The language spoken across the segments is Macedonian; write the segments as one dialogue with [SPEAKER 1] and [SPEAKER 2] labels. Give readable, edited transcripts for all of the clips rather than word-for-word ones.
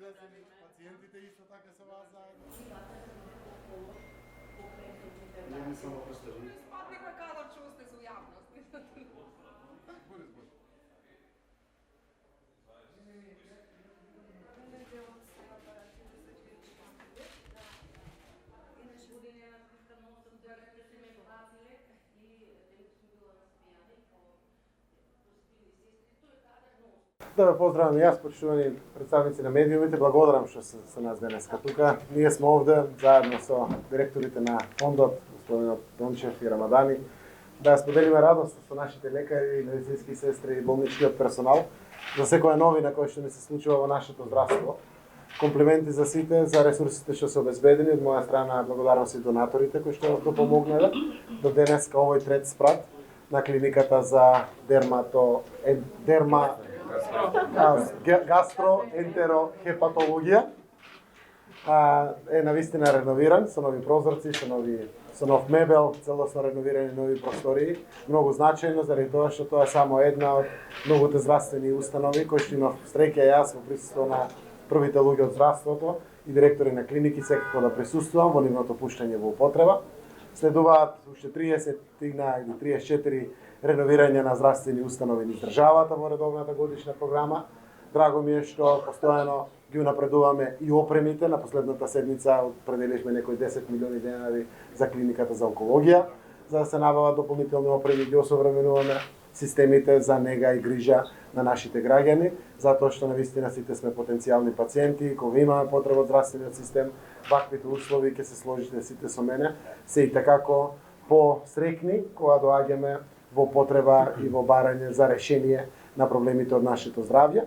[SPEAKER 1] поврзани, пациентите исто така со вас заедно.
[SPEAKER 2] Не ми само представи.
[SPEAKER 3] Спад некој кадар чувстве со јавност.
[SPEAKER 1] Борис, Борис. Да ве поздравам и јас, почитувани представници на медиумите. Благодарам што се со нас денеска тука. Ние сме овде заедно со директорите на фондот, господинот Дончев и Рамадани, да споделиме радост со нашите лекари, медицински сестри и болничкиот персонал за секоја новина која што ни се случува во нашето здравство. Комплименти за сите, за ресурсите што се обезбедени. Од моја страна благодарност и донаторите кои што допомогнале до денеска овој трет спрат на клиниката за гастроентерохепатологија е навистина реновиран со нови прозорци, со нов мебел, целосно реновирани нови простории. Многу значајно заради тоа што тоа е само една од многуте здравствени установи кои што имав среќа јас во присуство на првите луѓе од здравството и директори на клиники секако да присуствувам во нивното пуштање во употреба. Следуваат уште 30 или 34 реновирање на здравствени установи низ државата во редовната годишна програма. Драго ми е што постојано ги унапредуваме и опремите. На последната седмица определивме некои 10 милиони денари за клиниката за онкологија, за да се набават дополнителни опреми, ги осовременуваме системите за нега и грижа на нашите граѓани, затоа што навистина сите сме потенцијални пациенти, кога имаме потреба од здравствениот систем, ваквите услови ќе се сложите сите со мене, се и такако посрекни кога доаѓаме во потреба и во барање за решение на проблемите од нашето здравје.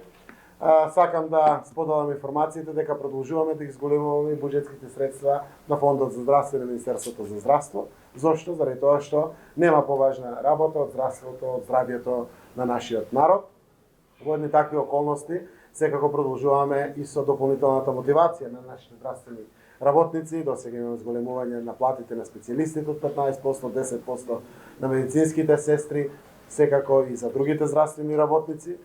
[SPEAKER 1] Сакам да споделам информациите дека продолжуваме да ги зголемуваме буџетските средства на Фондот за здравство и на Министерството за здравство. Зошто? Заради тоа што нема поважна работа од здравството, од здравјето на нашиот народ. Во едни такви околности секако продолжуваме и со дополнителната мотивација на нашите здравствени работници. До сега имаме зголемување на платите на специјалистите од 15%, 10% на медицинските сестри, секако и за другите здравствени работници.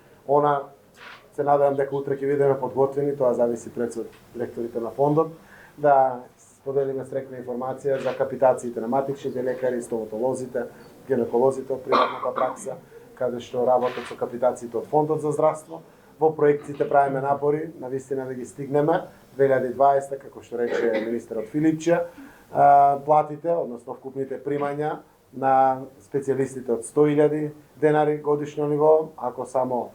[SPEAKER 1] Се надевам дека утре ќе видиме подготвени, тоа зависи пред директорите на фондот, да споделиме стрекна информација за капитациите на матичните лекари, стоматолозите, гинеколозите од приватната пракса, каде што работат со капитациите од фондот за здравство. Во проекциите правиме напори, навистина да ги стигнеме 2020, како што рече министерот Филипче, платите, односно вкупните примања на специјалистите од 100.000 денари годишно ниво, ако само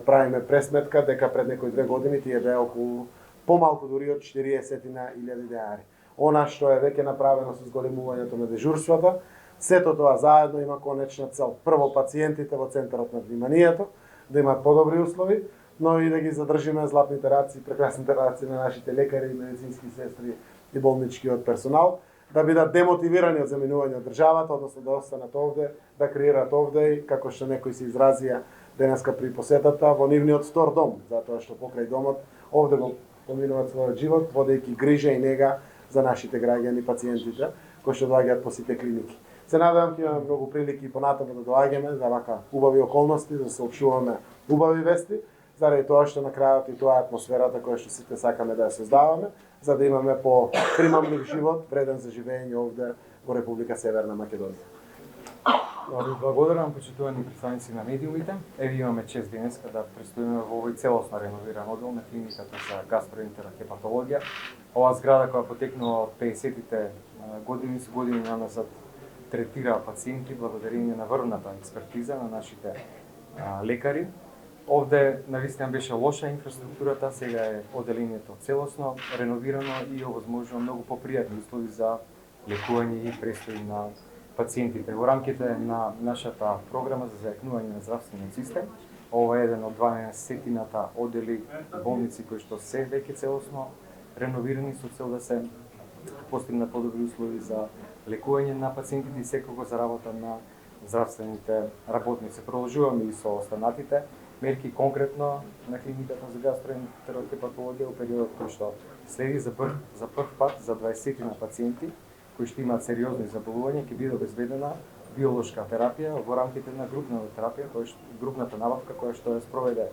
[SPEAKER 1] правиме пресметка дека пред некои 2 години тие беа околу помалку дури од 40.000 денари. Она што е веќе направено со зголемувањето на дежурствата, сето тоа заедно има конечна цел. Прво пациентите во центарот на вниманието, да имаат подобри услови, но и да ги задржиме златните раци, прекрасните раци на нашите лекари, медицински сестри и болничкиот персонал, да бидат демотивирани од заминување од државата, односно да останат овде, да креираат овде и како што некои се изразија денеска при посетата во нивниот втор дом, затоа што покрај домот овде го поминуваат својот живот, водејќи грижа и нега за нашите граѓани, пациентите кои што доаѓаат по сите клиники. Се надевам ќе имаме многу прилики понатаму да доаѓаме за вака убави околности, да соопштуваме убави вести, заради тоа што на крајот и тоа е атмосферата која што сите сакаме да ја создаваме, за да имаме по примамлив живот, вреден за живење овде во Република Северна Македонија.
[SPEAKER 2] Ви благодарам, почитувани представници на медиумите. Еве имаме чест денеска да престоиме во овој целосно реновиран оддел на клиниката за гастроентерохепатологија. Оваа зграда која потекнува од 50-тите години со години назад третира пациенти благодарение на врвната експертиза на нашите лекари. Овде навистина беше лоша инфраструктурата, сега е одделението целосно реновирано и овозможува многу попријатни услови за лекување и престој на пациентите. Во рамките на нашата програма за зајакнување на здравствениот систем, ова е еден од 12-тината оддели и болници кои што се веќе целосно реновирани со цел да се постигнат подобри услови за лекување на пациентите и секако за работа на здравствените работници. Продолжуваме и со останатите мерки конкретно на клиниката за гастроентерохепатологија во периодот кој што следи за прв пат за 20 на пациенти кои што имаат сериозни заболувања ќе биде обезбедена биолошка терапија во рамките на групната терапија, групната набавка која што ја спроведе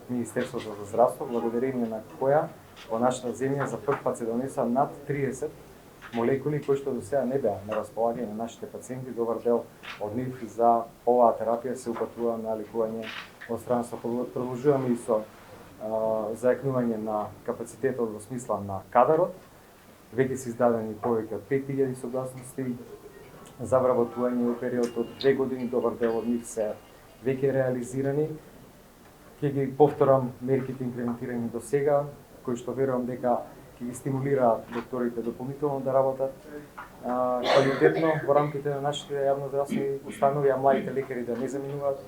[SPEAKER 2] Министерството за здравство, благодарение на која во нашата земја за прв пат се донеса над 30 молекули кои што до сега не беа на располагање на нашите пациенти. Добар дел од нив за оваа терапија се упатува на лекување од странство. Продолжуваме и со зајакнување на капацитетот во смисла на кадарот. Веќе се издадени повеќе од 5000 согласности за вработување во период од 2 години. Добар дел од нив се веќе реализирани. Ќе ги повторам мерките имплементирани до сега, кои што верувам дека ќе ги стимулираат докторите дополнително да работат квалитетно во рамките на нашите јавноздравствени установи, а младите лекари да не заминуваат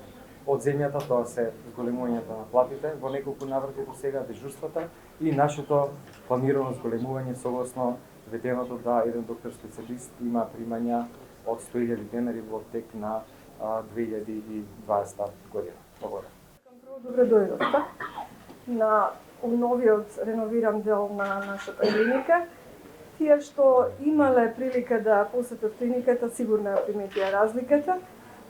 [SPEAKER 2] од земјата. Тоа се зголемувањето на платите во неколку наврати до сега, дежурствата и нашето планирано зголемување согласно веденото да еден доктор специјалист има примања од 100.000 денари во тек на 2020 година. Благодарам.
[SPEAKER 4] Добре дојдовте на новиот реновиран дел на нашата клиника. Тие што имале прилика да посетат клиниката, сигурно ја приметија разликата.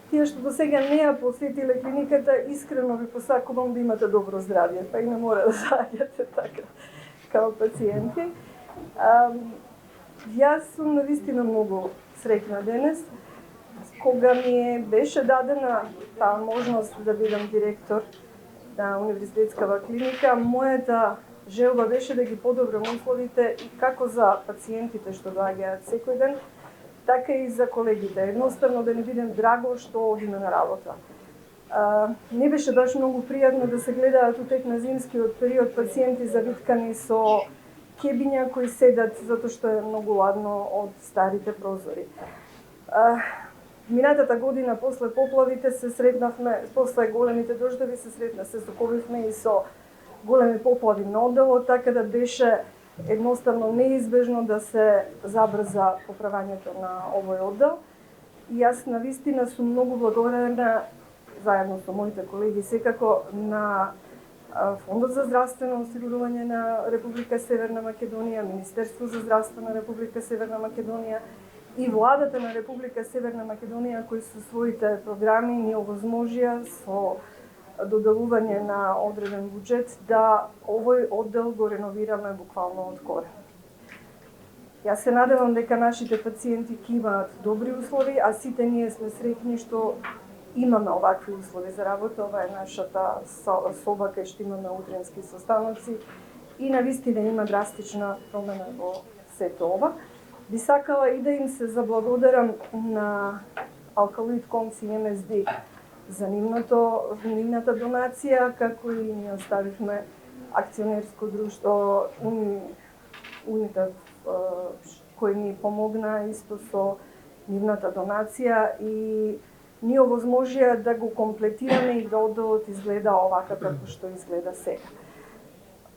[SPEAKER 4] Тие што до сега не ја посетиле клиниката, искрено ви посакувам да имате добро здравје, па и не мора да заѓате така као пациенти. Јас сум навистина многу среќна денес, кога ми беше дадена таа можност да бидам директор на универзитетскава клиника. Мојата желба беше да ги подобрам условите и како за пациентите што доаѓаат секој ден, така и за колегите. Едноставно да не бидем драго што одиме на работа. Не беше баш многу пријатно да се гледаат утек на зимскиот период пациенти завиткани со кебиња кои седат затоа што е многу ладно од старите прозори. Минатата година после поплавите се сретнавме, после големите дождови се соковивме и со големи поплави на одделот, така да беше едноставно неизбежно да се забрза поправањето на овој оддел. И јас навистина сум многу благодарна, заедно со моите колеги секако, на Фондот за здравствено осигурување на Република Северна Македонија, Министерство за здравство на Република Северна Македонија и владата на Република Северна Македонија, кои со своите програми ни овозможија со доделување на одреден буџет да овој оддел го реновираме буквално од корен. Јас се надевам дека нашите пациенти ќе имаат добри услови, а сите ние сме среќни што имаме овакви услови за работа. Ова е нашата соба кај што имаме утренски состаноци и навистина има драстична промена во сето ова. Би сакала и да им се заблагодарам на Алкалоид Конци и МСД за нивната донација, како и ние оставивме акционерско друштво Унитав, кој ни помогна исто со нивната донација и ни овозможија да го комплетираме и да одделот изгледа овака како што изгледа сега.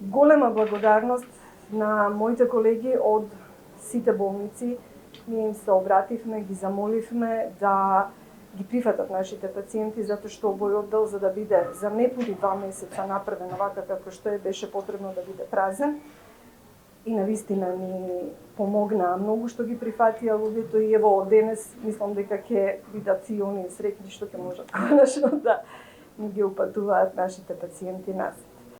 [SPEAKER 4] Голема благодарност на моите колеги од сите болници. Ние им се обративме, ги замоливме да ги прифатат нашите пациенти, затоа што овој оддел за да биде за непуни 2 месеца направен овака како што беше потребно да биде празен. И навистина ни помогнаа многу што ги прифатија луѓето и ево денес мислам дека ќе бидат и они среќни што ќе можат конечно да ни ги упатуваат нашите пациенти нас.